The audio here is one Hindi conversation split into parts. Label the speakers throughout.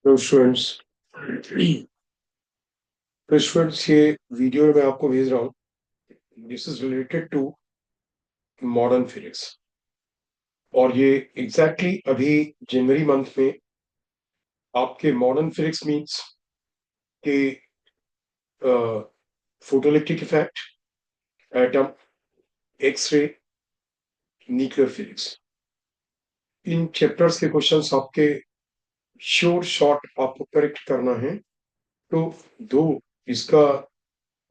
Speaker 1: तो स्टूडेंट्स ये वीडियो मैं आपको भेज रहा हूँ। This is related to modern physics और ये एग्जैक्टली अभी जनवरी मंथ में आपके मॉडर्न फिजिक्स मीन्स के photoelectric effect, atom, x ray, nuclear physics, in chapters के क्वेश्चंस आपके श्योर शॉर्ट आपको करेक्ट करना है। तो दो इसका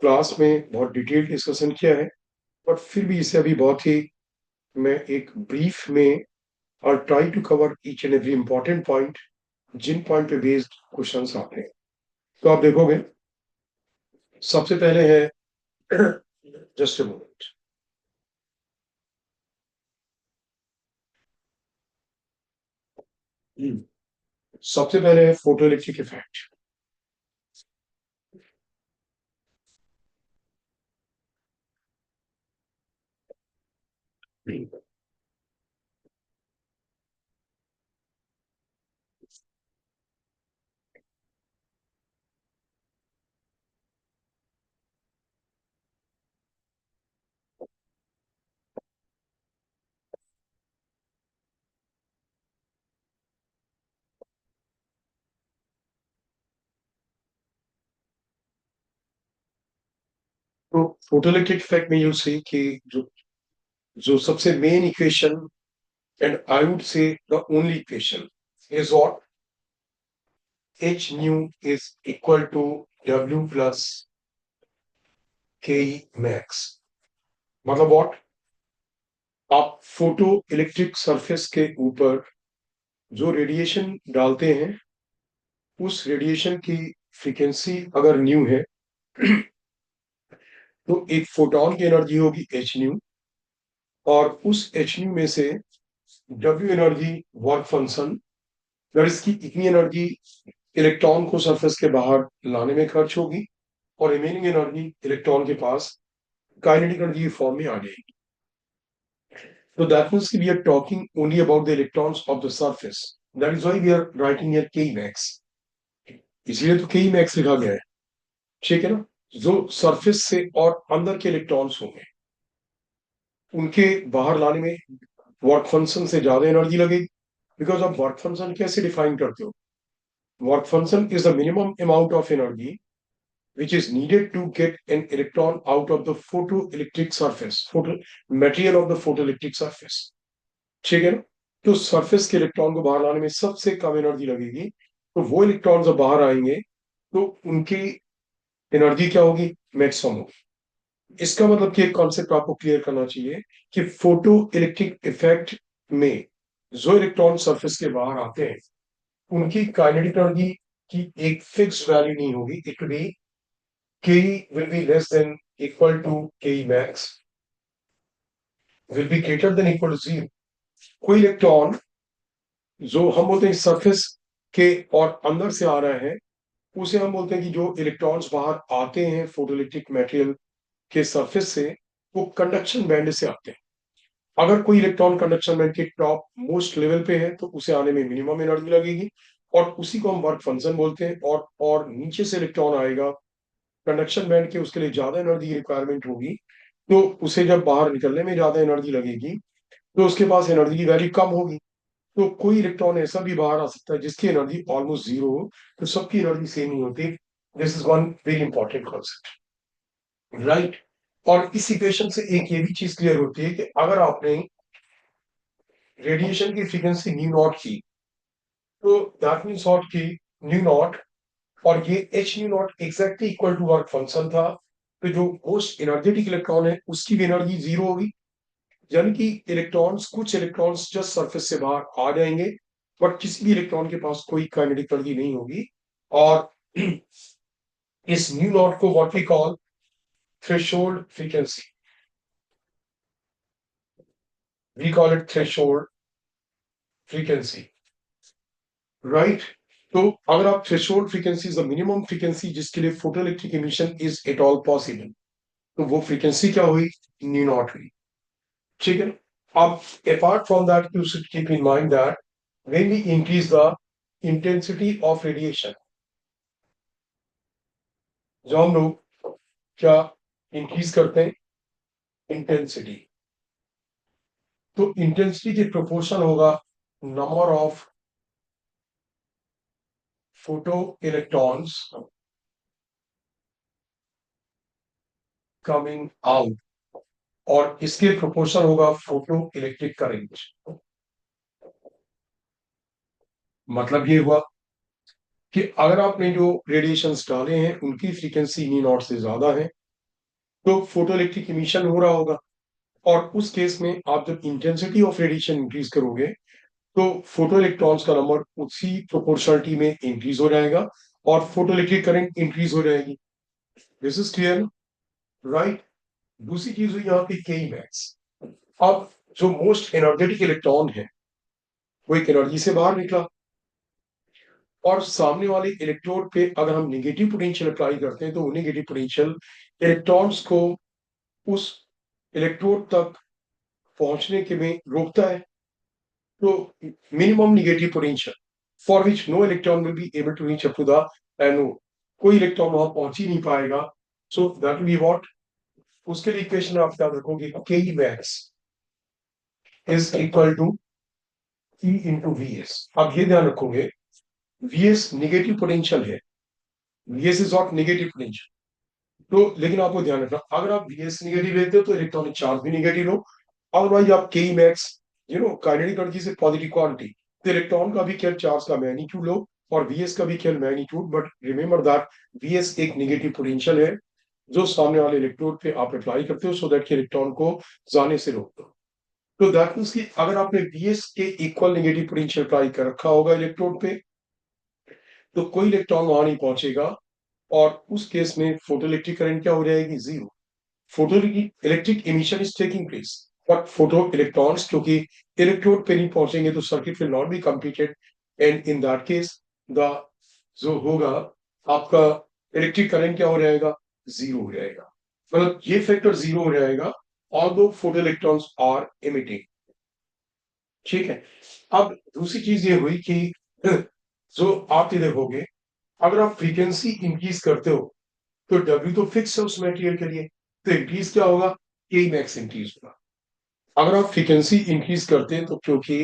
Speaker 1: क्लास में बहुत डिटेल डिस्कशन किया है, बट फिर भी इसे अभी बहुत ही मैं एक ब्रीफ में और try to cover each and every important point जिन पॉइंट पे बेस्ड क्वेश्चंस आते हैं। तो आप देखोगे सबसे पहले है जस्ट अ मोमेंट। सबसे पहले है फोटो इलेक्ट्रिक इफेक्ट। तो फोटो इलेक्ट्रिक इफेक्ट में यू सी कि जो जो सबसे main equation and I would say the only equation is what H nu is equal to W plus K max. मतलब व्हाट, आप फोटो इलेक्ट्रिक सरफेस के ऊपर जो रेडिएशन डालते हैं उस रेडिएशन की फ्रीक्वेंसी अगर न्यू है तो एक फोटोन की एनर्जी होगी एच न्यू, और उस एच न्यू में से डब्ल्यू एनर्जी वर्क फंक्शन, अगर इसकी इतनी एनर्जी इलेक्ट्रॉन को सरफेस के बाहर लाने में खर्च होगी और रिमेनिंग एनर्जी इलेक्ट्रॉन के पास काइनेटिक एनर्जी फॉर्म में आ जाएगी। तो that means we are talking only about the electrons of the surface. That is why we are writing here K max. इसीलिए तो के मैक्स लिखा गया है, ठीक है ना। जो सरफेस से और अंदर के इलेक्ट्रॉन्स होंगे उनके बाहर लाने में वर्क फंक्शन से ज्यादा एनर्जी लगेगी। बिकॉज आप वर्क फंक्शन कैसे डिफाइन करते हो? Work function is the minimum amount of energy which is needed to get an electron out of the photoelectric surface, photo material of the photoelectric surface, ठीक है ना। तो सरफेस के इलेक्ट्रॉन को बाहर लाने में सबसे कम एनर्जी लगेगी, तो वो इलेक्ट्रॉन जब बाहर आएंगे तो उनकी एनर्जी क्या होगी? मैक्सिमम होगी। इसका मतलब कि एक कॉन्सेप्ट आपको क्लियर करना चाहिए कि फोटो इलेक्ट्रिक इफेक्ट में जो इलेक्ट्रॉन सरफेस के बाहर आते हैं उनकी काइनेटिक एनर्जी की एक फिक्स वैल्यू नहीं होगी। It will be Ke will be less than equal to Ke max, will be greater than equal to zero। कोई इलेक्ट्रॉन जो हम बोलते हैं सरफेस के और अंदर से आ रहा है उसे हम बोलते हैं कि जो इलेक्ट्रॉन्स बाहर आते हैं फोटोइलेक्ट्रिक मटेरियल के सरफेस से वो कंडक्शन बैंड से आते हैं। अगर कोई इलेक्ट्रॉन कंडक्शन बैंड के टॉप मोस्ट लेवल पे है तो उसे आने में मिनिमम एनर्जी लगेगी और उसी को हम वर्क फंक्शन बोलते हैं। और नीचे से इलेक्ट्रॉन आएगा कंडक्शन बैंड के, उसके लिए ज्यादा एनर्जी की रिक्वायरमेंट होगी, तो उसे जब बाहर निकलने में ज्यादा एनर्जी लगेगी तो उसके पास एनर्जी की वैल्यू कम होगी। तो कोई इलेक्ट्रॉन ऐसा भी बाहर आ सकता है जिसकी एनर्जी ऑलमोस्ट जीरो हो, तो सबकी एनर्जी सेम नहीं होती। This is one very important concept, right. और इस इक्वेशन से एक ये भी चीज क्लियर होती है कि अगर आपने रेडिएशन की फ्रीक्वेंसी न्यू नॉट की तो दैट मीन्स व्हाट की न्यू नॉट, और ये H nu naught exactly equal to work function था, तो जो मोस्ट एनर्जेटिक इलेक्ट्रॉन है उसकी भी एनर्जी जीरो होगी। यानी कि इलेक्ट्रॉन्स, कुछ इलेक्ट्रॉन्स जस्ट सरफेस से बाहर आ जाएंगे बट किसी भी इलेक्ट्रॉन के पास कोई काइनेटिक एनर्जी नहीं होगी। और इस न्यू नॉट को what we call threshold frequency, we call it threshold frequency, right. तो अगर आप threshold frequency is the minimum frequency जिसके लिए photoelectric emission is at all possible, तो वो फ्रीक्वेंसी क्या हुई? न्यू नॉट हुई, ठीक है। अब apart from that you should keep in mind that when we increase the intensity of radiation, जो हम लोग क्या इंक्रीज करते हैं, इंटेंसिटी, तो इंटेंसिटी के प्रोपोर्शन होगा number of photo electrons coming out, और इसके प्रोपोर्शन होगा फोटो इलेक्ट्रिक करंट। मतलब ये हुआ कि अगर आपने जो रेडिएशंस डाले हैं उनकी फ्रीक्वेंसी नी नॉट से ज्यादा है तो फोटो इलेक्ट्रिक इमिशन हो रहा होगा, और उस केस में आप जब इंटेंसिटी ऑफ रेडिएशन इंक्रीज करोगे तो फोटो इलेक्ट्रॉन्स का नंबर उसी प्रोपोर्शनलिटी में इंक्रीज हो जाएगा और फोटो इलेक्ट्रिक करंट इंक्रीज हो जाएगी। This is clear, right. दूसरी चीज हुई यहाँ पे के मैक्स। अब जो मोस्ट एनर्जेटिक इलेक्ट्रॉन है वो एक एनर्जी से बाहर निकला, और सामने वाले इलेक्ट्रोड पे अगर हम नेगेटिव पोटेंशियल अप्लाई करते हैं तो वो नेगेटिव पोटेंशियल इलेक्ट्रॉन्स को उस इलेक्ट्रोड तक पहुंचने के में रोकता है। तो minimum negative potential for which no electron will be able to reach up to the anode, कोई इलेक्ट्रॉन वहां पहुंच ही नहीं पाएगा। So that will be what, उसके लिए इक्वेशन आप क्या रखोगे, K max is equal to E into V S. आप ये ध्यान रखोगे वी एस नेगेटिव पोटेंशियल है, V S is not negative potential. तो लेकिन आपको ध्यान रखना, अगर आप वीएस नेगेटिव लेते हो तो इलेक्ट्रॉनिक चार्ज भी नेगेटिव हो, अदरवाइज आप के मैक्स काइनेटिक एनर्जी से पॉजिटिव क्वांटिटी, तो इलेक्ट्रॉन का भी केवल चार्ज का मैग्नीट्यूड लो और वीएस का भी केवल magnitude, but remember that V S एक नेगेटिव पोटेंशियल है जो सामने वाले इलेक्ट्रोड पे आप अप्लाई करते हो सो दैट के इलेक्ट्रॉन को जाने से रोक दो। तो दैट मीन्स कि अगर आपने वीएस के इक्वल नेगेटिव पोटेंशियल अप्लाई कर रखा होगा इलेक्ट्रोड पे तो कोई इलेक्ट्रॉन वहां नहीं पहुंचेगा, और उस केस में फोटो इलेक्ट्रिक करंट क्या हो जाएगी, zero. Photo electric emission is taking place, but photo electrons क्योंकि इलेक्ट्रोड पे नहीं पहुंचेंगे तो circuit will not be completed, and in that case the जो होगा आपका इलेक्ट्रिक करंट क्या हो जाएगा, जीरो हो जाएगा। मतलब ये फैक्टर जीरो हो जाएगा although photo electrons are emitting. ठीक है। अब दूसरी चीज ये हुई कि जो आप ये देखोगे अगर आप फ्रीक्वेंसी इंक्रीज करते हो तो डब्ल्यू तो फिक्स है उस मटेरियल के लिए, तो इंक्रीज क्या होगा, के मैक्स इंक्रीज होगा। अगर आप फ्रीक्वेंसी इंक्रीज करते हैं तो क्योंकि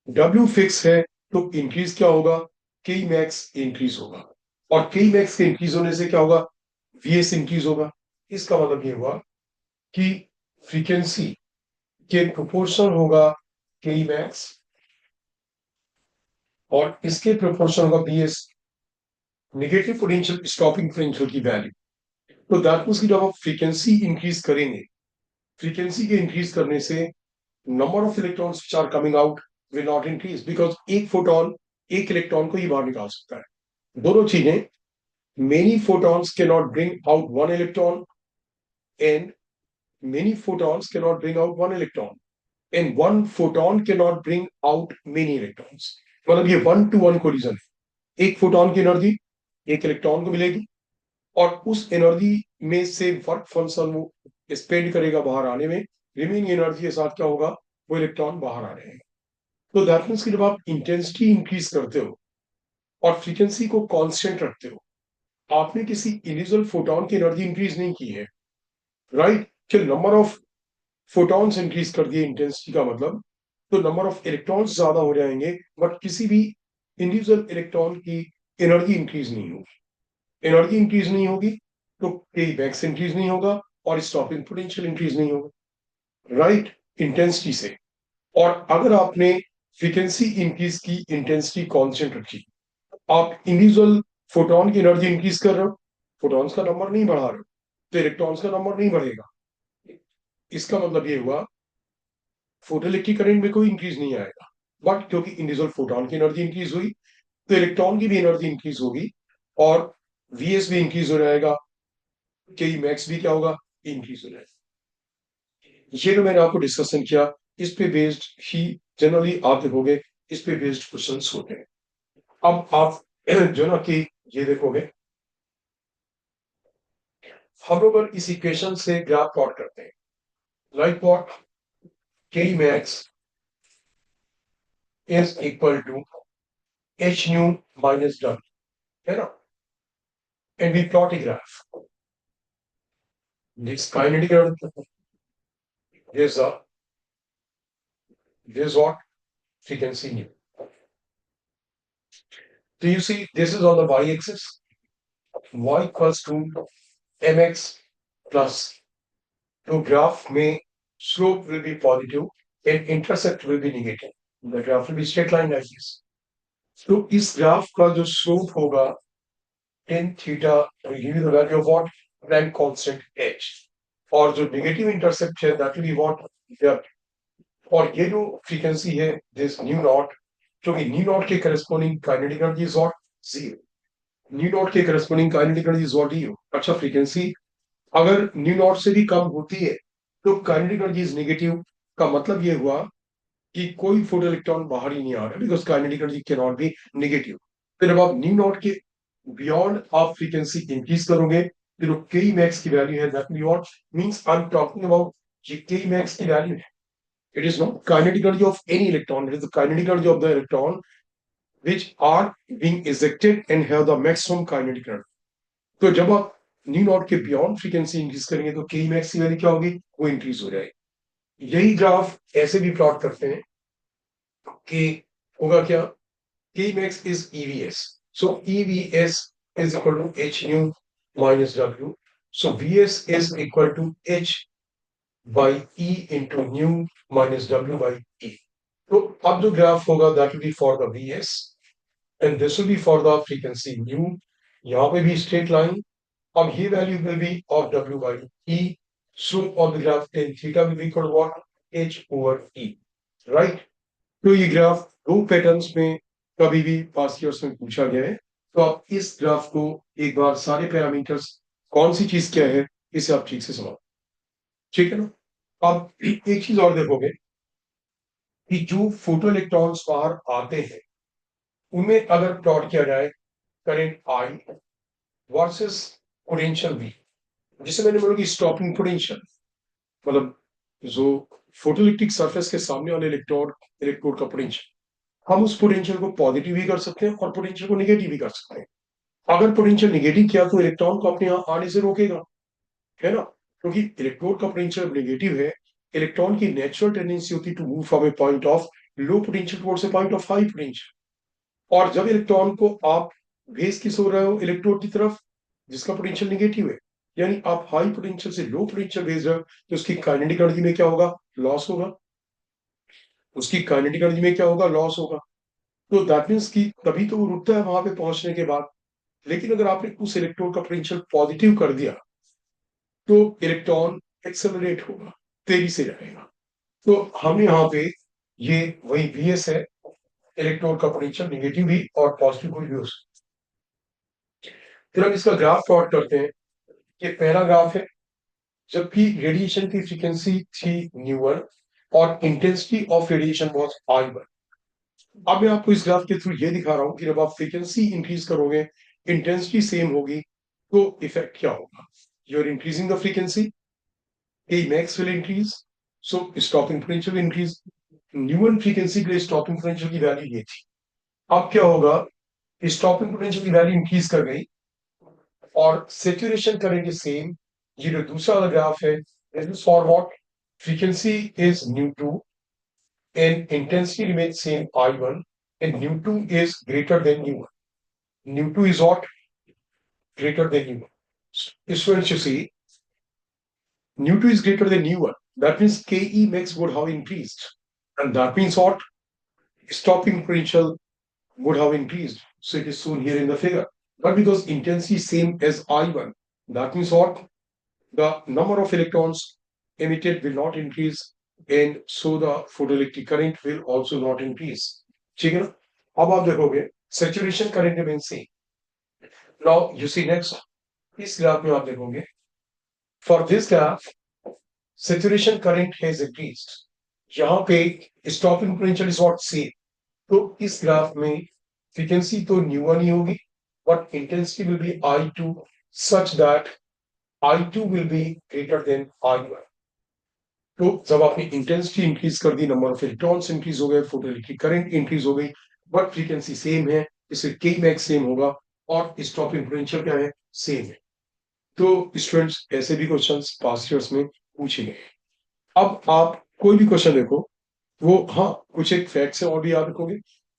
Speaker 1: डब्ल्यू फिक्स है तो इंक्रीज क्या होगा, के मैक्स इंक्रीज होगा, और के मैक्स के इंक्रीज होने से क्या होगा, वीएस इंक्रीज होगा। इसका मतलब ये हुआ कि फ्रीक्वेंसी के प्रोपोर्शन होगा के मैक्स और इसके प्रोपोर्शन होगा B S, negative potential stopping potential की वैल्यू। तो दैट मींस कि जब आप फ्रीक्वेंसी इंक्रीज करेंगे, फ्रीक्वेंसी के इंक्रीज करने से number of electrons which are coming out will not increase, because एक फोटोन एक इलेक्ट्रॉन को ही बाहर निकाल सकता है। दोनों चीजें, many photons can not bring out one electron and many photons can not bring out one electron, and one photon can not bring out many electrons. मतलब ये वन टू वन कोलिजन है, एक फोटॉन की एनर्जी एक इलेक्ट्रॉन को मिलेगी और उस एनर्जी में से वर्क फंक्शन वो स्पेंड करेगा बाहर आने में, रिमेनिंग एनर्जी के साथ क्या होगा, वो इलेक्ट्रॉन बाहर आ जाएगा। तो दैट मीन्स कि जब आप इंटेंसिटी इंक्रीज करते हो और फ्रीक्वेंसी को कांस्टेंट रखते हो, आपने किसी इंडिविजुअल फोटॉन की एनर्जी इंक्रीज नहीं की है, राइट। कि नंबर ऑफ फोटॉन्स इंक्रीज कर दिए इंटेंसिटी का मतलब, तो नंबर ऑफ इलेक्ट्रॉन्स ज्यादा हो जाएंगे, बट किसी भी इंडिविजुअल इलेक्ट्रॉन की एनर्जी इंक्रीज नहीं होगी। एनर्जी इंक्रीज नहीं होगी तो के बैक्स इंक्रीज नहीं होगा और स्टॉपिंग पोटेंशियल इंक्रीज नहीं होगा, राइट, इंटेंसिटी से। और अगर आपने फ्रीक्वेंसी इंक्रीज की, इंटेंसिटी कांस्टेंट रखी, आप इंडिविजुअल फोटॉन की एनर्जी इंक्रीज कर रहे हो, फोटॉन्स का नंबर नहीं बढ़ा रहे हो, तो इलेक्ट्रॉन्स का नंबर नहीं बढ़ेगा। इसका मतलब ये हुआ फोटोइलेक्ट्रिक करंट में कोई इंक्रीज नहीं आएगा, बट क्योंकि इंडिविजुअल फोटॉन की एनर्जी इंक्रीज हुई तो इलेक्ट्रॉन की भी एनर्जी इंक्रीज होगी और वीएस भी इंक्रीज हो जाएगा, के मैक्स भी क्या होगा, इंक्रीज हो जाएगा। ये जो मैंने आपको डिस्कशन किया इस पे बेस्ड ही जनरली आप देखोगे इस पे बेस्ड क्वेश्चंस होते हैं। अब आप जो ना कि ये देखोगे हम लोग अगर इस इक्वेशन से ग्राफ प्लॉट करते हैं, right, what K max is equal to H nu minus W, है ना, and we plot a graph. This kinetic energy, this this what frequency nu. So you see, this is on the y-axis, y equals to mx plus. तो ग्राफ में slope will be positive and intercept will be negative. The graph will be straight line like this. तो इस ग्राफ का जो स्लोप होगा tan theta will give you the value of what? Planck constant h. और जो नेगेटिव इंटरसेप्ट है that will be what? W. और ये जो फ्रीक्वेंसी है दिस न्यू नॉट, क्योंकि न्यू नॉट के corresponding kinetic energy is what? Zero. Nu naught के corresponding kinetic energy is what? Zero. अच्छा, फ्रीक्वेंसी अगर न्यू नॉट से भी कम होती है तो काइनेटिक एनर्जी इज नेगेटिव। का मतलब ये हुआ कि कोई फोटो इलेक्ट्रॉन बाहर ही नहीं आ रहा, because kinetic energy can not be negative. फिर जब आप न्यू नॉट के बियॉन्ड आप फ्रीक्वेंसी इंक्रीज करोगे, फिर के मैक्स की वैल्यू है that what means I am talking about के मैक्स की वैल्यू है। It is not kinetic energy of any electron. It is the kinetic energy of the electron which are being ejected and have the maximum kinetic energy. तो जब आप न्यू नॉट के बियॉन्ड फ्रीक्वेंसी इंक्रीज करेंगे तो के मैक्स की वैल्यू क्या होगी? वो इंक्रीज हो जाएगी। यही ग्राफ ऐसे भी प्लॉट करते हैं कि होगा क्या? K max is E V S, so E V S is equal to H nu minus W, so V S is equal to H by E into nu minus W by E. तो अब जो ग्राफ होगा that will be for the Vs and this will be for the frequency nu. यहाँ पे भी straight line. अब ये value will be of W by E. Slope of the graph tan theta will be equal to what? H over E. Right? तो ये ग्राफ दो पैटर्न्स में कभी भी पास्ट ईयर्स में पूछा गया है। तो आप इस ग्राफ को एक बार सारे पैरामीटर्स कौन सी चीज क्या है इसे आप ठीक से समझो, ठीक है ना। अब एक चीज और देखोगे कि जो फोटो इलेक्ट्रॉन्स बाहर आते हैं उनमें अगर प्लॉट किया जाए current I versus potential V, जिसे मैंने बोला कि स्टॉपिंग पोटेंशियल, मतलब जो फोटोइलेक्ट्रिक सरफेस के सामने वाले इलेक्ट्रोड का पोटेंशियल, हम उस पोटेंशियल को पॉजिटिव भी कर सकते हैं और पोटेंशियल को नेगेटिव भी कर सकते हैं। अगर पोटेंशियल नेगेटिव किया तो इलेक्ट्रॉन को अपने यहाँ आने से रोकेगा, है ना, क्योंकि इलेक्ट्रोड का पोटेंशियल नेगेटिव है। इलेक्ट्रॉन की नेचुरल टेंडेंसी होती है to move from a point of low potential towards a point of high potential. और जब इलेक्ट्रॉन को आप भेज किस हो रहे हो? इलेक्ट्रोड की तरफ, जिसका पोटेंशियल नेगेटिव है, यानी आप हाई पोटेंशियल से लो पोटेंशियल भेज रहे हो, तो उसकी काइनेटिक एनर्जी में क्या होगा? लॉस होगा। उसकी काइनेटिक एनर्जी में क्या होगा? लॉस होगा। तो दैट मीन्स की तभी तो वो रुकता है वहां पे पहुंचने के बाद। लेकिन अगर आपने उस इलेक्ट्रोड का पोटेंशियल पॉजिटिव कर दिया तो इलेक्ट्रॉन एक्सेलरेट होगा, तेजी से जाएगा। तो हम यहाँ पे ये वही वीएस है, इलेक्ट्रोड का पोटेंशियल नेगेटिव भी और पॉजिटिव भी हो सकता है। फिर हम इसका ग्राफ प्लॉट करते हैं। ये पहला ग्राफ है जबकि रेडिएशन की फ्रीक्वेंसी थी न्यू1 और intensity of radiation was I1। अब मैं आपको इस ग्राफ के थ्रू ये दिखा रहा हूं कि जब आप फ्रीक्वेंसी इंक्रीज करोगे, इंटेंसिटी सेम होगी, तो इफेक्ट क्या होगा? You are increasing the frequency, A max will increase, so stopping potential will increase. न्यूमन फ्रीक्वेंसी के लिए स्टॉपिंग पोटेंशियल की वैल्यू ये थी। अब क्या होगा? स्टॉपिंग पोटेंशियल की वैल्यू इंक्रीज कर गई और सेचुरेशन करेंगे सेम। ये जो दूसरा वाला ग्राफ है, फॉर व्हाट? फ्रीक्वेंसी इज न्यू2 and intensity remains same I1 and न्यू2 is greater than न्यू1. न्यू2 is what? Greater than न्यू1. Students, you see, न्यू2 is greater than न्यू1. That means Ke max would have increased. And that means what? Stopping potential would have increased. So it is shown here in the figure. But because intensity is same as I1, that means what? The number of electrons emitted will not increase, and so the photoelectric current will also not increase. ठीक है ना? अब आप देखोगे saturation current remains same. Now you see next, इस ग्राफ में आप देखोगे for this graph saturation current has increased. यहाँ पे stopping potential is what? Same. तो इस ग्राफ में फ्रीक्वेंसी तो न्यू1 ही होगी, but intensity will be I2 such that I2 will be greater than I1। तो जब आपने इंटेंसिटी इंक्रीज कर दी, नंबर ऑफ इलेक्ट्रॉन्स इंक्रीज हो गए, फोटोइलेक्ट्रिक करंट इंक्रीज हो गई, बट फ्रीक्वेंसी सेम है, इससे के मैक्स सेम होगा और स्टॉपिंग पोटेंशियल क्या है, सेम है। तो स्टूडेंट्स ऐसे भी क्वेश्चंस पास्ट ईयर्स में पूछे गए। अब आप कोई भी क्वेश्चन देखो, वो हाँ कुछ एक फैक्ट से और भी याद रखोगे।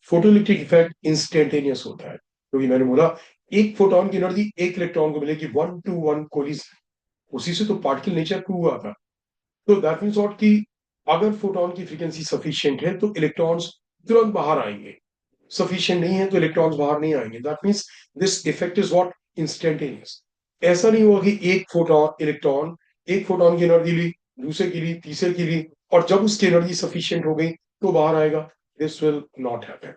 Speaker 1: फोटोइलेक्ट्रिक इफेक्ट इंस्टेंटेनियस होता है, क्योंकि मैंने बोला एक फोटोन की एनर्जी एक इलेक्ट्रॉन को मिलेगी 1-to-1 कोलिजन, उसी से तो पार्टिकल नेचर प्रूव हुआ था। तो दैट मीन्स व्हाट कि अगर फोटोन की फ्रीक्वेंसी सफिशिएंट है तो इलेक्ट्रॉन्स तुरंत बाहर आएंगे, सफिशिएंट नहीं है तो इलेक्ट्रॉन्स बाहर नहीं आएंगे। That means this effect is what, instantaneous. ऐसा नहीं हुआ कि एक फोटोन की एनर्जी ली, दूसरे की ली, तीसरे की ली, और जब उसकी एनर्जी सफिशिएंट हो गई तो बाहर आएगा। दिस विल नॉट हैपन,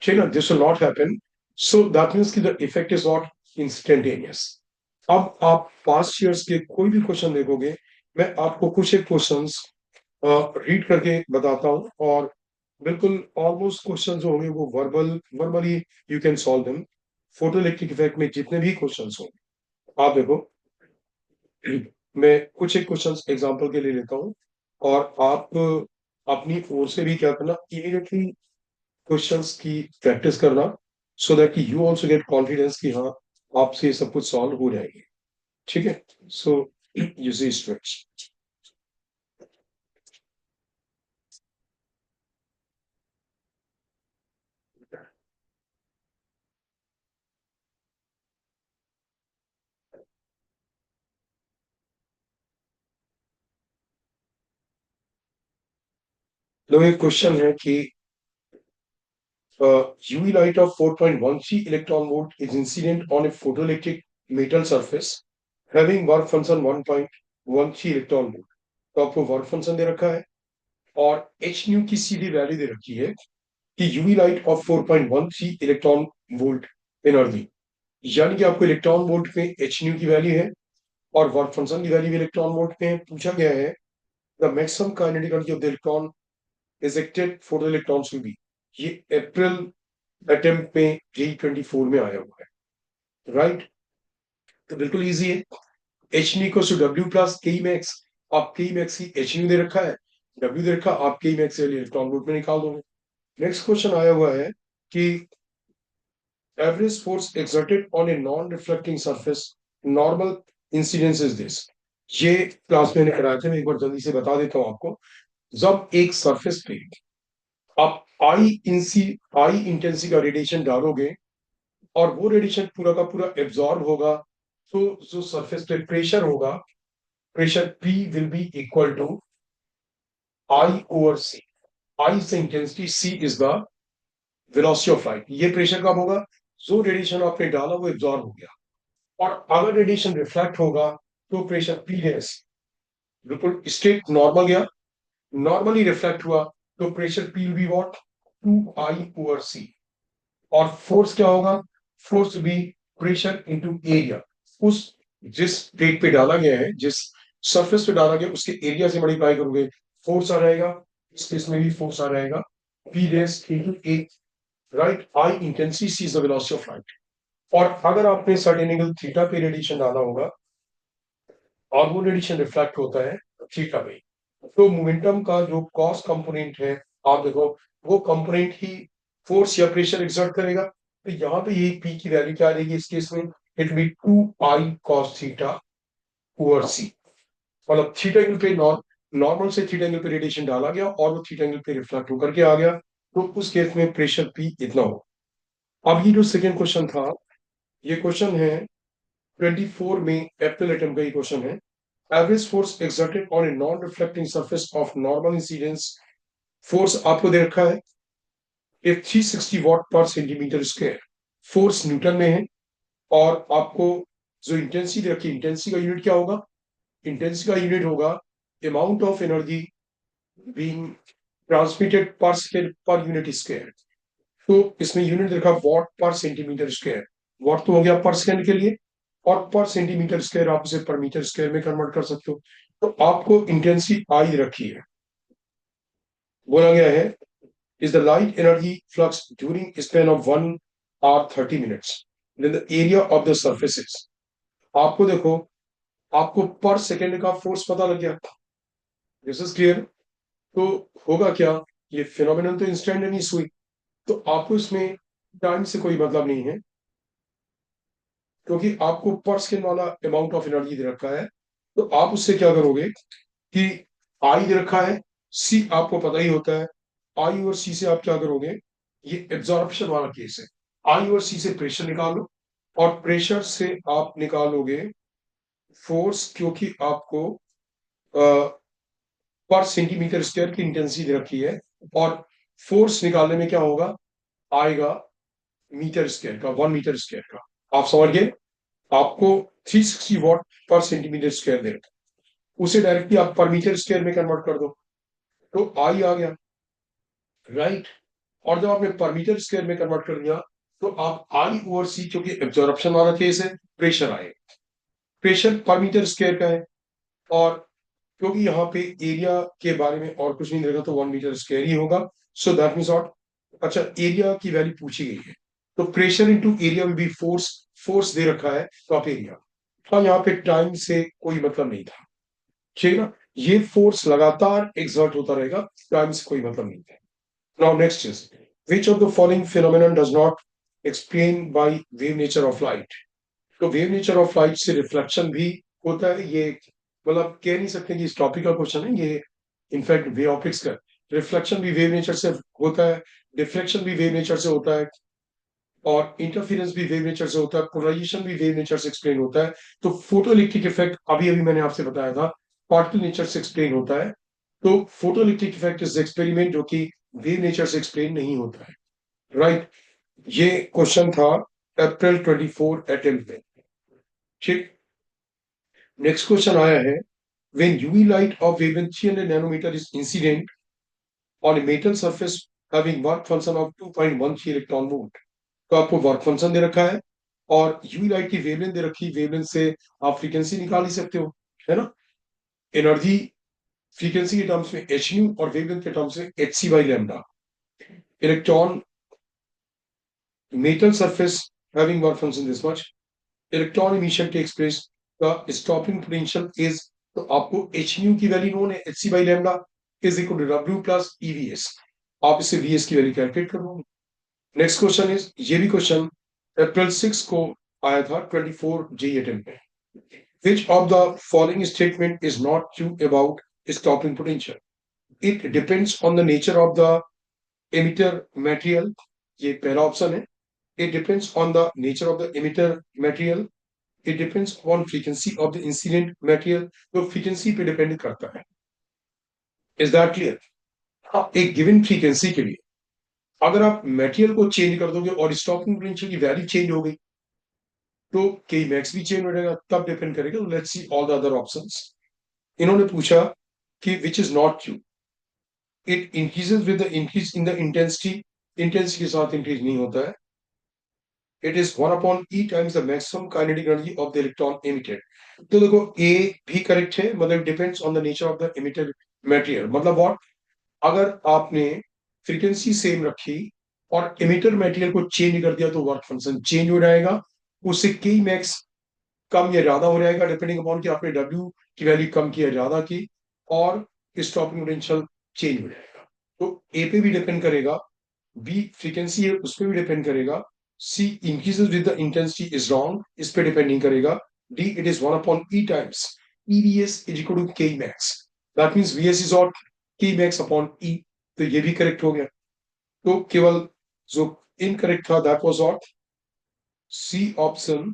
Speaker 1: ठीक है ना, this will not happen. So that means कि the effect is not instantaneous. अब आप पास्ट ईयर्स के कोई भी क्वेश्चन देखोगे, मैं आपको कुछ एक क्वेश्चंस रीड करके बताता हूँ, और बिल्कुल ऑलमोस्ट क्वेश्चन जो होंगे वो verbally you can solve them. Photo electric effect में जितने भी क्वेश्चंस होंगे, आप देखो, मैं कुछ एक क्वेश्चंस एग्जांपल के लिए लेता हूँ, और आप अपनी ओर से भी क्या करना, इमीडिएटली क्वेश्चंस की प्रैक्टिस करना, so that you also get confidence कि हाँ आपसे ये सब कुछ सॉल्व हो जाएंगे, ठीक है। सो यू सी स्ट्रेच, लो ये क्वेश्चन है कि UV light of 4.13 electron volt is incident on a photoelectric metal surface having work function 1.13 electron volt। तो आपको वर्क फंक्शन दे रखा है और एच न्यू की सीधी वैल्यू दे रखी है कि UV light of 4.13 electron volt energy, यानी कि आपको इलेक्ट्रॉन वोल्ट में एच न्यू की वैल्यू है और वर्क फंक्शन की वैल्यू भी इलेक्ट्रॉन वोल्ट में है। पूछा गया है the maximum kinetic energy of the electron ejected photo electrons will B. ये अप्रैल अटेम्प्ट में J24 में आया हुआ है, राइट। तो बिल्कुल इजी है, H nu equal to W plus K max. आप के मैक्स की एच न्यू दे रखा है, डब्ल्यू दे रखा, आप के मैक्स इलेक्ट्रॉन वोल्ट में निकाल दोगे। नेक्स्ट क्वेश्चन आया हुआ है कि average force exerted on a non reflecting surface normal incidence is this. ये क्लास में कराया था, मैं एक बार जल्दी से बता देता हूं आपको। जब एक सरफेस पे आप आई इंटेंसिटी का रेडिएशन डालोगे और वो रेडिएशन पूरा का पूरा एब्जॉर्ब होगा, तो जो सरफेस पे प्रेशर होगा, pressure P will be equal to I over C. I से intensity, C is the velocity of light. ये प्रेशर कब होगा, जो रेडिएशन आपने डाला वो एब्जॉर्ब हो गया, और अगर रेडिएशन रिफ्लेक्ट होगा तो प्रेशर P है, बिल्कुल स्ट्रेट नॉर्मल गया, नॉर्मली रिफ्लेक्ट हुआ तो pressure P will be what, 2I over C. और फोर्स क्या होगा, फोर्स भी प्रेशर इनटू एरिया। उस जिस प्लेट पे डाला गया है, जिस सरफेस पे डाला गया उसके एरिया से मल्टीप्लाई करोगे, फोर्स आ जाएगा। इस केस में भी फोर्स आ जाएगा, पी रेस into A, right. I intensity C is the velocity of light. और अगर आपने सर्टेन एंगल थीटा पे रेडिएशन डाला होगा और वो रेडिएशन रिफ्लेक्ट होता है थीटा पे, तो मोमेंटम का जो कॉस कंपोनेंट है, आप देखो, वो कंपोनेंट ही फोर्स या प्रेशर एक्सर्ट करेगा। तो यहाँ पे ये पी की वैल्यू क्या आ जाएगी इस केस में, it be 2I cos theta over C. मतलब थीटा एंगल पे नॉर्मल से थीटा एंगल पे रेडिएशन डाला गया और वो थीटा एंगल पे रिफ्लेक्ट होकर के आ गया, तो उस केस में प्रेशर पी इतना हो। अब ये जो सेकेंड क्वेश्चन था, ये क्वेश्चन है 24 में अप्रैल अटेम्प्ट का ये क्वेश्चन है। Average force exerted on a non reflecting surface of normal incidence, force आपको दे रखा है 360 वॉट पर सेंटीमीटर स्क्वायर, फोर्स न्यूटन में है। और आपको जो इंटेंसिटी रखी, इंटेंसिटी का यूनिट क्या होगा, इंटेंसिटी का यूनिट होगा amount of energy being transmitted पर सेकेंड पर यूनिट स्क्वायर। तो इसमें यूनिट देखा वॉट पर सेंटीमीटर स्क्वायर, वॉट तो हो गया पर सेकेंड के लिए, और पर सेंटीमीटर स्क्वायर आप उसे पर मीटर स्क्वायर में कन्वर्ट कर सकते हो। तो आपको इंटेंसिटी आई रखी है, बोला गया है is the light energy flux during span of 1 hour 30 minutes then the area of the surfaces। आपको देखो, आपको पर सेकेंड का फोर्स पता लग गया, दिस इज क्लियर। तो होगा क्या, ये फिनोमिनन तो इंस्टेंटेनियस हुई, तो आपको इसमें टाइम से कोई मतलब नहीं है, क्योंकि आपको पर सेकेंड वाला अमाउंट ऑफ एनर्जी दे रखा है। तो आप उससे क्या करोगे कि आई दे रखा है, सी आपको पता ही होता है, आई और सी से आप क्या करोगे, ये एब्जॉर्प्शन वाला केस है, आई और सी से प्रेशर निकालो, और प्रेशर से आप निकालोगे फोर्स, क्योंकि आपको पर सेंटीमीटर स्क्वायर की इंटेंसिटी दे रखी है, और फोर्स निकालने में क्या होगा, आएगा मीटर स्क्वायर का, 1 मीटर स्क्वायर का। आप समझ गए, आपको 360 वॉट पर सेंटीमीटर स्क्वायर दे रखा है, उसे डायरेक्टली आप पर मीटर स्क्वायर में कन्वर्ट कर दो, तो आई आ गया, राइट। और जब आपने पर मीटर स्क्वायर में कन्वर्ट कर दिया, तो आप आई ओवर सी, क्योंकि एब्जॉर्प्शन वाला केस है, प्रेशर आए, प्रेशर पर मीटर स्क्वायर का है, और क्योंकि यहाँ पे एरिया के बारे में और कुछ नहीं रहेगा, तो 1 मीटर स्क्वायर ही होगा। सो दैट मीन्स व्हाट, अच्छा एरिया की वैल्यू पूछी गई है, तो प्रेशर इंटू एरिया में भी फोर्स, फोर्स दे रखा है, तो आप एरिया। हाँ, यहाँ पे टाइम से कोई मतलब नहीं था, ठीक है ना, ये फोर्स लगातार एक्सर्ट होता रहेगा, टाइम से कोई मतलब नहीं है। Now next is, which of the following phenomenon does not explain by wave nature of light? तो वेव नेचर ऑफ लाइट से रिफ्लेक्शन भी होता है, ये मतलब कह नहीं सकते कि इस टॉपिक का क्वेश्चन है ये, इनफैक्ट वे ऑप्टिक्स का, रिफ्लेक्शन भी वेव नेचर से होता है, डिफ्लेक्शन भी वेव नेचर से होता है, और इंटरफेरेंस भी वेव नेचर से होता है, पोलराइजेशन भी वेव नेचर से एक्सप्लेन होता है। तो फोटो इलेक्ट्रिक इफेक्ट अभी अभी मैंने आपसे बताया था, पार्टिकल नेचर से एक्सप्लेन होता है। तो photo electric effect is experiment जो कि वेव नेचर से एक्सप्लेन नहीं होता है, राइट। ये क्वेश्चन था April 24 अटेम्प्ट में, ठीक। नेक्स्ट क्वेश्चन आया है, when UV light of wavelength 300 nanometer is incident on a metal surface having work function of 2.13 electron volt. तो आपको वर्क फंक्शन दे रखा है, और यूवी लाइट की वेवलेंथ दे रखी, वेवलेंथ से आप फ्रीक्वेंसी निकाल ही सकते हो, है ना। एनर्जी फ्रीक्वेंसी के टर्म्स में एच न्यू, और वेवलेंथ के टर्म्स में H C by lambda. Electron metal surface having work function this much, electron emission takes place, the stopping potential is, तो आपको एच न्यू की वैल्यू नोन है, H C by lambda is equal to W plus EVS, आप इसे वीएस की वैल्यू कैलकुलेट कर लो। नेक्स्ट क्वेश्चन इज, ये भी क्वेश्चन April 6 को आया था 24 जेई अटेम्प्ट में, which of the following statement is not true about stopping potential? It depends on the nature of the emitter material, ये पहला ऑप्शन है। It depends on the nature of the emitter material. It depends on frequency of the incident material. तो frequency पे डिपेंड करता है। Is that clear? हाँ, एक गिवन फ्रीक्वेंसी के लिए अगर आप मेटेरियल को चेंज कर दोगे और स्टॉपिंग पोटेंशियल की वैल्यू चेंज हो गई, तो के मैक्स भी चेंज हो जाएगा, तब डिपेंड करेगा। Let's see all the other options. इन्होंने पूछा कि which is not true, it increases with the increase in the intensity, intensity के साथ इंक्रीज नहीं होता है। It is 1/e times the maximum kinetic energy of the electron emitted. तो देखो ए भी करेक्ट है, मतलब depends on the nature of the emitted material, मतलब व्हाट, अगर आपने फ्रीक्वेंसी सेम रखी और एमिटर मटेरियल को चेंज कर दिया, तो वर्क फंक्शन चेंज हो जाएगा, उससे के मैक्स कम या ज्यादा हो जाएगा, डिपेंडिंग अपॉन कि आपने डब्ल्यू की वैल्यू कम की या ज्यादा की, और स्टॉपिंग पोटेंशियल चेंज हो जाएगा। तो ए पे भी डिपेंड करेगा, बी फ्रीक्वेंसी है उस पर भी डिपेंड करेगा, C increases with the intensity is wrong, इस पे डिपेंड नहीं करेगा, D it is 1/e times EVS is equal to K max, that means VS is ought K max upon E. तो ये भी करेक्ट हो गया। तो केवल जो इनकरेक्ट था that was what, C option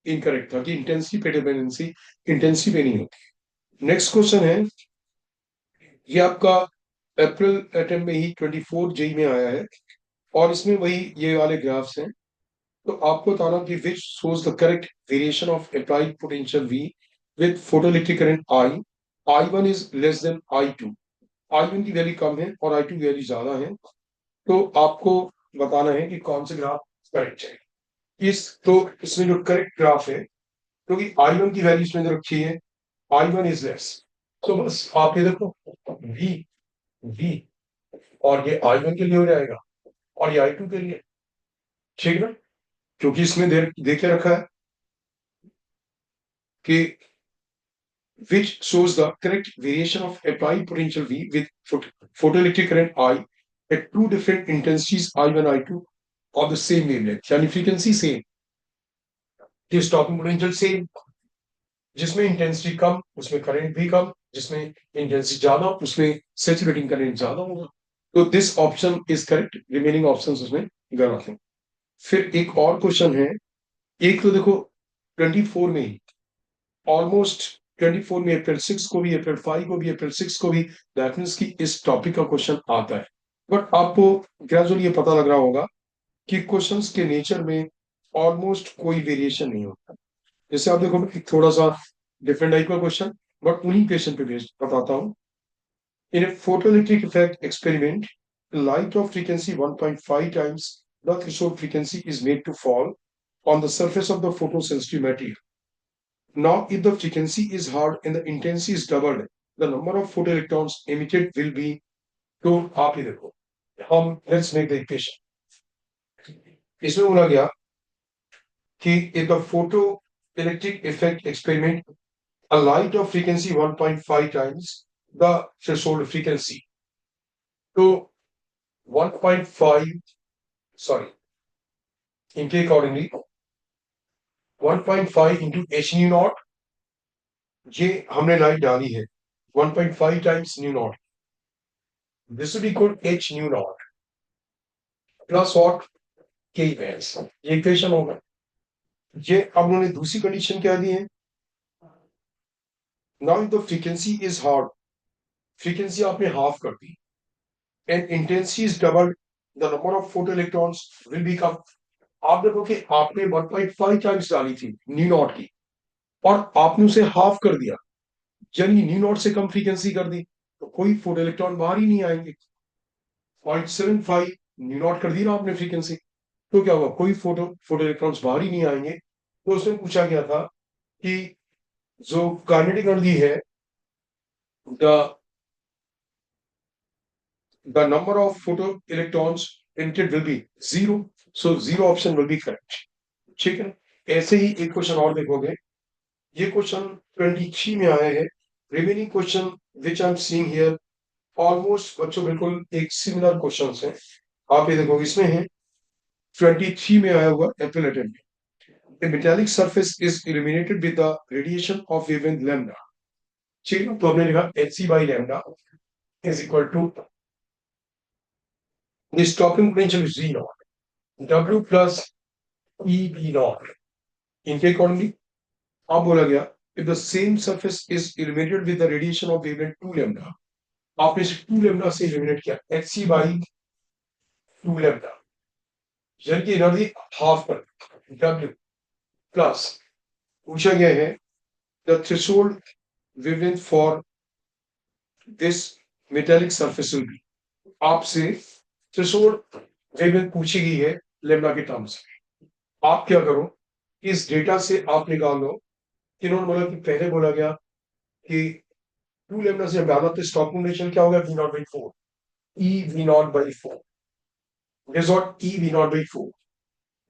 Speaker 1: incorrect था कि इंटेंसिटी पे डिपेंडेंसी इंटेंसिटी पे नहीं होती। नेक्स्ट क्वेश्चन है, ये आपका अप्रैल अटेम्प्ट में ही 24 जेई में आया है, और इसमें वही ये वाले ग्राफ्स हैं। तो आपको बताना कि which shows the correct variation of applied potential V with photoelectric current I, I1 is less than I2, I1 की वैल्यू कम है और I2 की वैल्यू ज्यादा है। तो आपको बताना है कि कौन से ग्राफ करेक्ट है। तो इसमें जो करेक्ट ग्राफ है, क्योंकि I1 की वैल्यू इसमें जो रखी है, I1 इज लेस, तो बस आप ये देखो V V, और ये I1 के लिए हो जाएगा, और ये I2 के लिए, ठीक है ना, क्योंकि इसमें देखे रखा है कि which shows the correct variation of applied potential V with photoelectric current I at two different intensities I1 I2, of the same wavelength, यानी frequency same, stopping potential same, जिसमें इंटेंसिटी कम उसमें करंट भी कम, जिसमें इंटेंसिटी ज्यादा उसमें सैचुरेटिंग करंट ज्यादा होगा। तो this option is correct, remaining options उसमें गलत हैं। फिर एक और क्वेश्चन है, एक तो देखो 24 में ही ऑलमोस्ट 24 में अप्रैल 6 को भी, अप्रैल 5 को भी, अप्रैल 6 को भी, दैट मीन्स की इस टॉपिक का क्वेश्चन आता है। बट आपको ग्रेजुअली ये पता लग रहा होगा कि क्वेश्चंस के नेचर में ऑलमोस्ट कोई वेरिएशन नहीं होता। जैसे आप देखो एक थोड़ा सा डिफरेंट टाइप का क्वेश्चन, बट उन्हीं क्वेश्चन पे बेस्ड बताता हूँ। इन ए photoelectric effect experiment, light of frequency 1.5 times the threshold frequency is made to fall on the surface of the photosensitive material. Now, if the frequency is hard and the intensity is doubled, the number of photoelectrons emitted will be, तो आप ही देखो, हम let's make the equation. इसमें बोला गया कि in the photoelectric effect experiment, a light of frequency 1.5 times the threshold frequency. तो 1.5, sorry, इनके accordingly 1.5 into H nu not, ये हमने लाइट डाली है 1.5 times new not, this will equal H nu not plus what, के वैल्स, ये इक्वेशन होगा। ये अब उन्होंने दूसरी कंडीशन क्या दी है, now the frequency is halved, फ्रीक्वेंसी आपने हाफ कर दी, and intensity is double, the number of photo electrons will be कम। आप देखो कि आपने 1.5 टाइम्स डाली थी न्यू नॉट की, और आपने उसे हाफ कर दिया, यानी न्यू नॉट से कम फ्रीक्वेंसी कर दी, तो कोई फोटो इलेक्ट्रॉन बाहर ही नहीं आएंगे। 0.75 न्यू नॉट कर दी ना आपने फ्रीक्वेंसी, तो क्या हुआ, कोई फोटो इलेक्ट्रॉन्स बाहर ही नहीं आएंगे। तो उसमें पूछा गया था कि जो काइनेटिक एनर्जी है, the number of photo electrons emitted will be zero, so zero option will be correct। ठीक है, ऐसे ही एक क्वेश्चन और देखोगे, ये क्वेश्चन 23 में आया है, remaining question which I am seeing here almost बच्चों बिल्कुल एक सिमिलर क्वेश्चन है। आप ये देखो इसमें है 23 में आया हुआ अप्रैल attempt, a metallic surface is illuminated with the radiation of wavelength lambda। ठीक है, तो हमने लिखा hc by lambda is equal to the stopping potential is v naught, w plus e v naught, इनके अकॉर्डिंगली अब बोला गया if the same surface is illuminated with the radiation of wavelength 2 lambda, आपने इसे 2 lambda से illuminate किया, hc by 2 lambda, यानी कि एनर्जी हाफ पर, w प्लस पूछा गया है the threshold wavelength for this metallic surface will be, आपसे थ्रेशोल्ड वेवलेंथ पूछी गई है लेम्डा के टर्म्स में। आप क्या करो, इस डेटा से आप निकाल लो, इन्होंने बोला कि पहले बोला गया कि 2 लेम्डा से डाला तो स्टॉपिंग पोटेंशियल क्या होगा, v not by 4, e v not by 4, this what e v not by 4।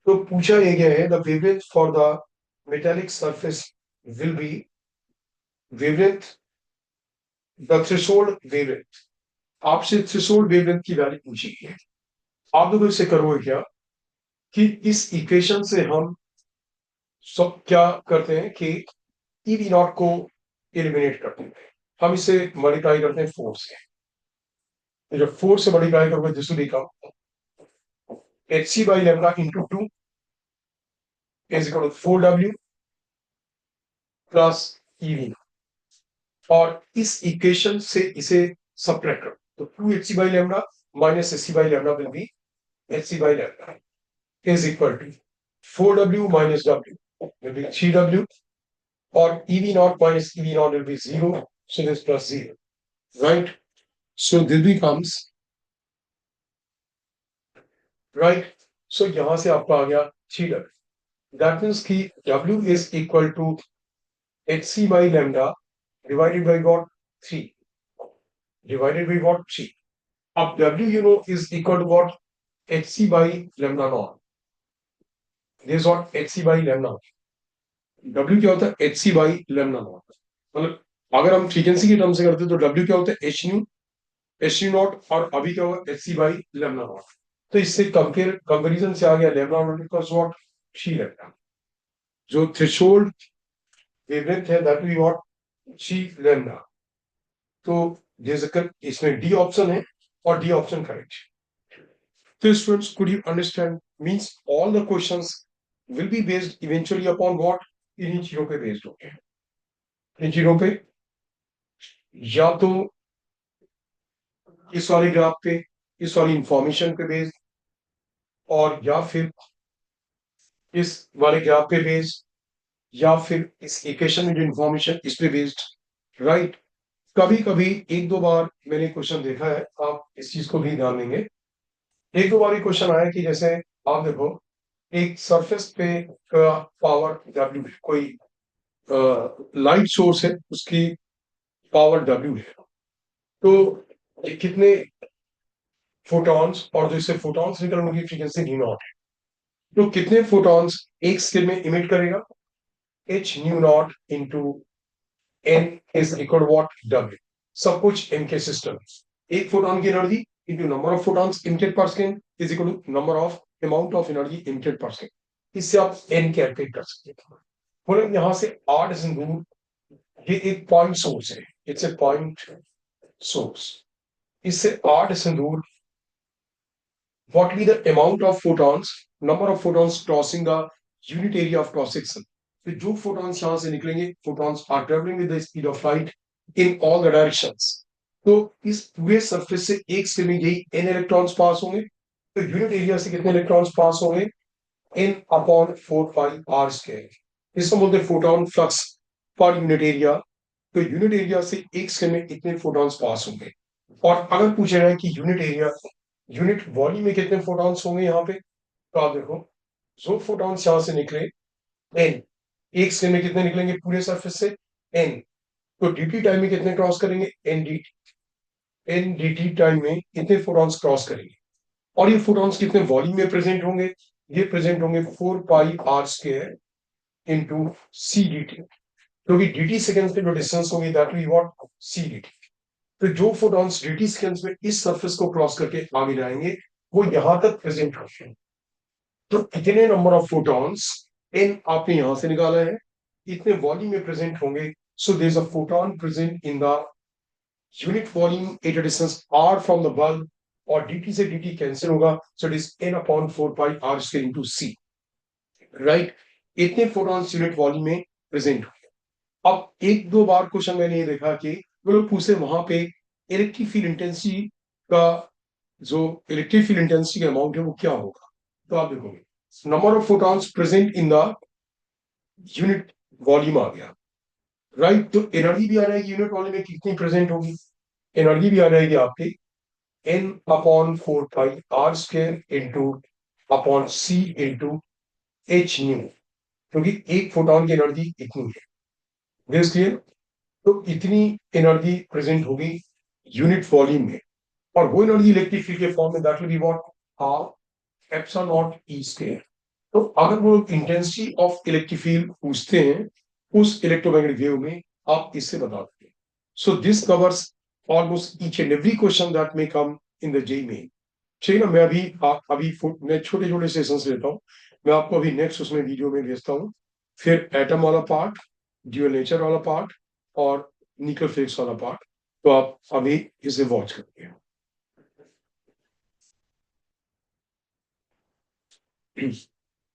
Speaker 1: तो पूछा ये गया है the wavelength for the metallic surface will be wavelength, the threshold wavelength, आपसे थ्रेशोल्ड वेवलेंथ की वैल्यू पूछी गई है। आप लोग इसे करोगे क्या कि इस इक्वेशन से हम सब क्या करते हैं कि ई वी नॉट को एलिमिनेट करते हैं, हम इसे मल्टीप्लाई करते हैं 4 से, तो जब 4 से मल्टीप्लाई करोगे this will become H C by lambda into 2 is equal to 4w plus E V, और इस इक्वेशन से इसे सब्ट्रैक्ट करो, तो 2 H C by lambda minus H C by lambda will be H C by lambda is equal to 4w minus w will be 3w, or ev naught minus ev naught will be 0, so this plus 0, right? So this becomes right, so यहां से आपका आ गया 3w, that means कि w is equal to hc by lambda divided by what, 3, divided by what, 3। अब w you know is equal to what, hc by lambda naught, this is what hc by lambda naught, W क्या होता है, H C by lambda naught, मतलब अगर हम फ्रीक्वेंसी की टर्म से करते हैं तो W क्या होता है, एच न्यू नॉट, और अभी क्या होगा H C by lambda naught. तो इससे कंपेरिजन से आ गया lambda naught equals what, she lambda. जो थ्रेशोल्ड वेवलेंथ है that we what, she lambda. तो इसमें डी ऑप्शन है और D option correct. So students, could you understand? Means all the questions will be based eventually upon what? इन चीजों पे बेस्ड होंगे। इन चीजों पे या तो इस वाले ग्राफ पे, इस वाली इंफॉर्मेशन पे बेस्ड, और या फिर इस वाले ग्राफ पे बेस्ड, या फिर इस इक्वेशन में जो इंफॉर्मेशन इस पे बेस्ड, राइट। कभी कभी एक दो बार मैंने क्वेश्चन देखा है, आप इस चीज को भी ध्यान देंगे। एक दो बार क्वेश्चन आया कि जैसे आप देखो एक सरफेस पे का पावर W, कोई लाइट सोर्स है, उसकी पावर W है। तो ये कितने फोटॉन्स, और जो इससे फोटॉन्स निकल उनकी फ्रीक्वेंसी डी नॉट है। तो कितने फोटॉन्स एक सेकंड में इमिट करेगा, H nu naught into N is equal what, W। सब कुछ एन के सिस्टम। एक फोटॉन की energy into number of photons emitted per second is equal to number of amount of energy emitted per second. इससे आप एन कैलकुलेट कर सकते हैं। बोले यहां से 8 दूर ये एक पॉइंट सोर्स है, इट्स ए पॉइंट सोर्स। इससे 8 दूर what be the amount of photons, number of photons crossing the unit area of cross section। तो जो photons यहां से निकलेंगे, photons are traveling with the speed of light in all the directions। तो इस पूरे सरफेस से एक से में यही n इलेक्ट्रॉन्स पास होंगे। तो यूनिट एरिया से कितने इलेक्ट्रॉन्स पास होंगे, n अपॉन 4πr²। इसको बोलते हैं photon flux per unit area. तो यूनिट एरिया से एक सेकंड में इतने फोटॉन्स पास होंगे। और अगर पूछा जाए कि यूनिट एरिया, यूनिट वॉल्यूम में कितने फोटॉन्स होंगे यहाँ पे, तो आप देखो जो फोटॉन्स यहां से निकले एन, एक सेकंड में कितने निकलेंगे पूरे सरफेस से, एन। तो dt टाइम में कितने क्रॉस करेंगे, एन dt टाइम में कितने फोटॉन्स क्रॉस करेंगे। और ये फोटॉन्स कितने वॉल्यूम में प्रेजेंट होंगे, ये प्रेजेंट होंगे 4πr² into C D T. क्योंकि dt सेकंड्स पे जो डिस्टेंस होगी that will what, C dt। तो जो फोटॉन्स dt सेकंड्स में इस सरफेस को क्रॉस करके आगे जाएंगे वो यहां तक प्रेजेंट होंगे। तो इतने नंबर ऑफ फोटॉन्स इन आपने यहां से निकाला है, इतने वॉल्यूम में प्रेजेंट होंगे। So there is a photon present in the unit volume at a distance r from the bulb, और dt से dt कैंसिल होगा, so it is n upon 4πr² into c, right. इतने फोटॉन्स यूनिट वॉल्यूम में प्रेजेंट। अब एक दो बार क्वेश्चन मैंने ये देखा कि वो लोग पूछे वहां पे इलेक्ट्रिक फील्ड इंटेंसिटी का, जो इलेक्ट्रिक फील्ड इंटेंसिटी का अमाउंट है वो क्या होगा। तो आप देखोगे number of photons present in the unit volume आ गया, राइट। तो एनर्जी भी आ जाएगी यूनिट वॉल्यूम में कितनी प्रेजेंट होगी, एनर्जी भी आ जाएगी आपकी n upon 4πr² into upon c into H new. क्योंकि एक फोटॉन की एनर्जी इतनी है, दिस क्लियर। तो इतनी एनर्जी प्रेजेंट होगी यूनिट वॉल्यूम में, और वो एनर्जी इलेक्ट्रिक फील्ड के फॉर्म में that will be what, half epsilon not E square. तो अगर वो इंटेंसिटी ऑफ इलेक्ट्रिक फील्ड पूछते हैं उस इलेक्ट्रोमैग्नेटिक वेव में, आप इससे बता देंगे। So this covers almost each and every question that may come in the JEE Main. ठीक है ना। मैं मैं छोटे छोटे सेशंस लेता हूँ। मैं आपको अभी नेक्स्ट उसमें वीडियो में भेजता हूँ। फिर एटम वाला पार्ट, ड्यूअल नेचर वाला पार्ट, और निकल फ्लेक्स वाला पार्ट। तो आप अभी इसे वॉच करिए।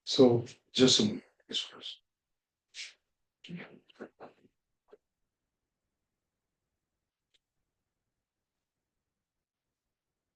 Speaker 1: So just a minute.